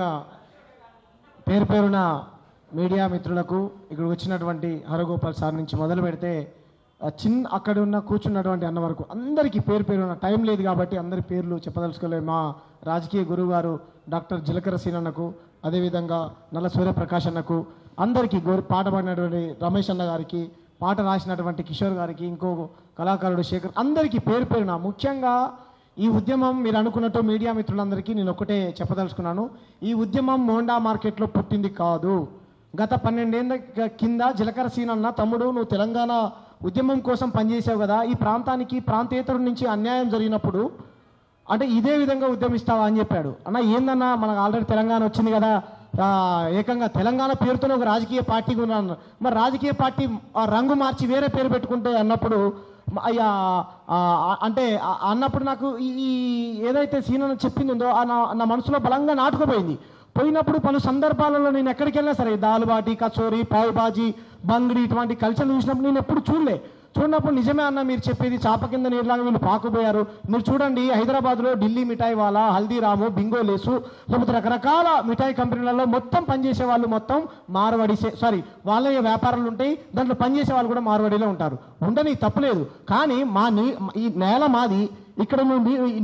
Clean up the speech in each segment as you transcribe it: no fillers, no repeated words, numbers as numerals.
అదేవిధంగా పేరు పేరున మీడియా మిత్రులకు ఇక్కడ వచ్చినటువంటి హరగోపాల్ సార్ నుంచి మొదలు పెడితే అక్కడ ఉన్న కూర్చున్నటువంటి అన్న వరకు అందరికీ పేరు పేరున టైం లేదు కాబట్టి అందరి పేర్లు చెప్పదలుచుకోలేదు. మా రాజకీయ గురువు గారు డాక్టర్ జిలకర సీనన్నకు, అదేవిధంగా నల్ల సూర్యప్రకాష్ అన్నకు, అందరికీ పాట పాడినటువంటి రమేష్ అన్న గారికి, పాట రాసినటువంటి కిషోర్ గారికి, ఇంకో కళాకారుడు శేఖర్, అందరికీ పేరు పేరున. ముఖ్యంగా ఈ ఉద్యమం మీరు అనుకున్నట్టు మీడియా మిత్రులందరికీ నేను ఒకటే చెప్పదలుచుకున్నాను. ఈ ఉద్యమం మోండా మార్కెట్లో పుట్టింది కాదు. గత 12 ఏళ్ళ కింద జిలకర సీనన్న, తమ్ముడు నువ్వు తెలంగాణ ఉద్యమం కోసం పనిచేసావు కదా, ఈ ప్రాంతానికి ప్రాంతేతరుల నుంచి అన్యాయం జరిగినప్పుడు అంటే ఇదే విధంగా ఉద్యమిస్తావా అని చెప్పాడు. అన్న ఏందన్నా, మనకు ఆల్రెడీ తెలంగాణ వచ్చింది కదా, ఏకంగా తెలంగాణ పేరుతోనే ఒక రాజకీయ పార్టీ ఉన్నాను, మరి రాజకీయ పార్టీ రంగు మార్చి వేరే పేరు పెట్టుకుంటే అన్నప్పుడు అంటే అన్నప్పుడు నాకు ఈ ఏదైతే సీనన్న చెప్పిందో నా మనసులో బలంగా నాటుకుపోయింది. పోయినప్పుడు పలు సందర్భాలలో నేను ఎక్కడికి వెళ్ళినా సరే దాల్బాటి, కచోరీ, పావు బాజీ, బంగిడి ఇటువంటి కల్చర్ చూసినప్పుడు నేను ఎప్పుడు చూడనప్పుడు నిజమే అన్న మీరు చెప్పేది, చాప కింద నీరులాగా వీళ్ళు పాకుపోయారు. మీరు చూడండి, హైదరాబాద్లో ఢిల్లీ మిఠాయి వాలా, హల్దీరాము, బింగో లేసు, లేకపోతే రకరకాల మిఠాయి కంపెనీలలో మొత్తం పనిచేసే వాళ్ళు మొత్తం వాళ్ళ వ్యాపారాలు ఉంటాయి, దాంట్లో పనిచేసే వాళ్ళు కూడా మార్వాడిలో ఉంటారు. ఉండని తప్పులేదు, కానీ ఈ నేల మాది, ఇక్కడ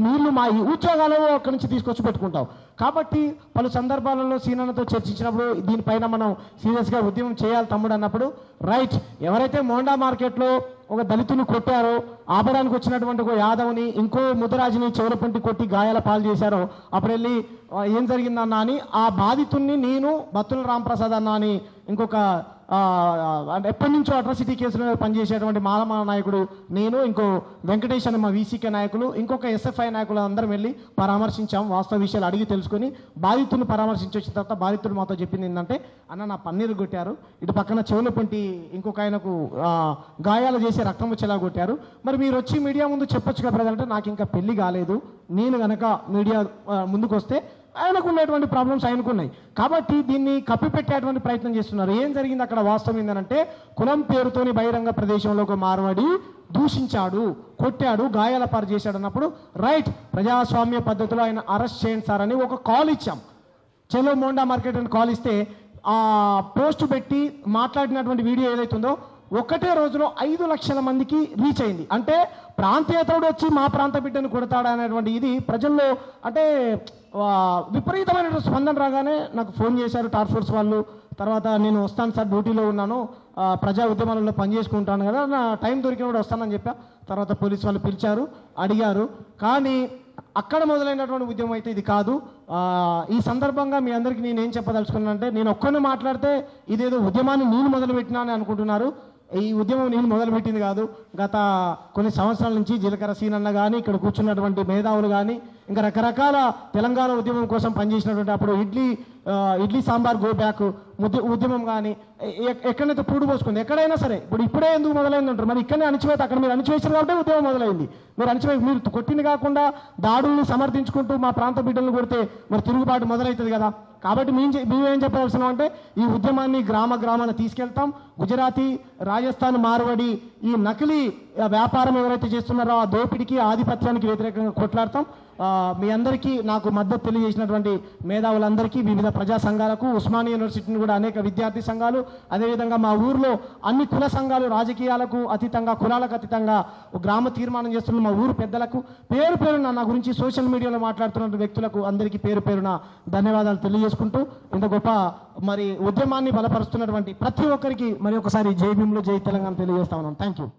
నీళ్లు మా ఈ ఉద్యోగాలు అక్కడి నుంచి తీసుకొచ్చి పెట్టుకుంటాం. కాబట్టి పలు సందర్భాలలో సీనన్నతో చర్చించినప్పుడు దీనిపైన మనం సీరియస్గా ఉద్యమం చేయాలి తమ్ముడు అన్నప్పుడు, రైట్, ఎవరైతే మోండా మార్కెట్లో ఒక దళితుని కొట్టారో, ఆపడానికి వచ్చినటువంటి ఒక యాదవ్ని, ఇంకో ముదరాజుని చెవులపంటి కొట్టి గాయాల పాలు చేశారో, అప్పుడు వెళ్ళి ఏం జరిగిందన్నా అని ఆ బాధితుల్ని నేను, బత్తుల రాంప్రసాద్ అన్న అని ఇంకొక ఎప్పటి నుంచో అట్రాసిటీ కేసులో పనిచేసేటువంటి మాలమా నాయకుడు, నేను, ఇంకో వెంకటేష్ అని మా వీసీకే నాయకులు, ఇంకొక ఎస్ఎఫ్ఐ నాయకులు అందరం వెళ్ళి పరామర్శించాం. వాస్తవ విషయాలు అడిగి తెలుసుకొని బాధితులను పరామర్శించి వచ్చిన తర్వాత బాధితుడు మాతో చెప్పింది ఏంటంటే, అన్న నా పన్నీరు కొట్టారు, ఇటు పక్కన చెవుల పొంటి ఇంకొక ఆయనకు గాయాలు చేసి రక్తం వచ్చేలా కొట్టారు, మరి మీరు వచ్చి మీడియా ముందు చెప్పొచ్చు కదా బ్రదర్ అంటే, నాకు ఇంకా పెళ్లి కాలేదు, నేను కనుక మీడియా ముందుకు వస్తే ఆయనకు ఉన్నటువంటి ప్రాబ్లమ్స్ ఆయనకున్నాయి, కాబట్టి దీన్ని కప్పిపెట్టేటువంటి ప్రయత్నం చేస్తున్నారు. ఏం జరిగింది అక్కడ వాస్తవం ఏంటంటే, కులం పేరుతోని బహిరంగ ప్రదేశంలో ఒక మార్వాడి దూషించాడు, కొట్టాడు, గాయాల పారు చేశాడు అన్నప్పుడు, రైట్, ప్రజాస్వామ్య పద్ధతిలో ఆయన అరెస్ట్ చేయండి సార్ అని ఒక కాల్ ఇచ్చాం. చలో మోండా మార్కెట్ అని కాల్ ఇస్తే ఆ పోస్ట్ పెట్టి మాట్లాడినటువంటి వీడియో ఏదైతుందో ఒకటే రోజులో 5 లక్షల మందికి రీచ్ అయింది. అంటే ప్రాంతీయతడు వచ్చి మా ప్రాంత బిడ్డను కొడతాడా అనేటువంటి ఇది ప్రజల్లో అంటే విపరీతమైన స్పందన రాగానే నాకు ఫోన్ చేశారు టాస్క్ ఫోర్స్ వాళ్ళు. తర్వాత నేను వస్తాను సార్, డ్యూటీలో ఉన్నాను, ప్రజా ఉద్యమాలలో పనిచేసుకుంటాను కదా, నా టైం దొరికినప్పుడు వస్తానని చెప్పా. తర్వాత పోలీసు వాళ్ళు పిలిచారు, అడిగారు, కానీ అక్కడ మొదలైనటువంటి ఉద్యమం అయితే ఇది కాదు. ఈ సందర్భంగా మీ అందరికీ నేనేం చెప్పదలుచుకున్నానంటే, నేను ఒక్కరిని మాట్లాడితే ఇదేదో ఉద్యమాన్ని నేను మొదలుపెట్టినా అని అనుకుంటున్నారు. ఈ ఉద్యమం నేను మొదలుపెట్టింది కాదు. గత కొన్ని సంవత్సరాల నుంచి జిలకర సీనన్న కానీ, ఇక్కడ కూర్చున్నటువంటి మేధావులు కానీ, ఇంకా రకరకాల తెలంగాణ ఉద్యమం కోసం పనిచేసినటువంటి అప్పుడు ఇడ్లీ సాంబార్ గో బ్యాక్ ఉద్యమం కానీ ఎక్కడైతే పూడు పోసుకుంది, ఎక్కడైనా సరే ఇప్పుడు ఇప్పుడే ఎందుకు మొదలైంది అంటారు, మరి ఇక్కడనే అణిచివేత, అక్కడ మీరు అణిచివేసారు కాబట్టి ఉద్యమం మొదలైంది. మీరు కొట్టింది కాకుండా దాడుల్ని సమర్థించుకుంటూ మా ప్రాంత బిడ్డలను కొడితే మరి తిరుగుబాటు మొదలవుతుంది కదా. కాబట్టి మేమేం చెప్పవలసిన అంటే, ఈ ఉద్యమాన్ని గ్రామాన్ని తీసుకెళ్తాం. గుజరాతీ, రాజస్థాన్, మార్వాడి ఈ నకిలీ వ్యాపారం ఎవరైతే చేస్తున్నారో ఆ దోపిడికి, ఆధిపత్యానికి వ్యతిరేకంగా కొట్లాడతాం. మీ అందరికీ నాకు మద్దతు తెలియజేసినటువంటి మేధావులందరికీ, వివిధ ప్రజా సంఘాలకు, ఉస్మానియా యూనివర్సిటీని కూడా అనేక విద్యార్థి సంఘాలు, అదేవిధంగా మా ఊర్లో అన్ని కుల సంఘాలు, రాజకీయాలకు అతీతంగా, కులాలకు అతీతంగా గ్రామ తీర్మానం చేస్తున్న మా ఊరు పెద్దలకు, పేరు పేరున నా గురించి సోషల్ మీడియాలో మాట్లాడుతున్న వ్యక్తులకు అందరికీ పేరు పేరున ధన్యవాదాలు తెలియజేసుకుంటూ, ఇంత గొప్ప మరి ఉద్యమాన్ని బలపరుస్తున్నటువంటి ప్రతి ఒక్కరికి మరి ఒకసారి జై భీమ్లో జై తెలంగాణ తెలియజేస్తా ఉన్నాను. Thank you.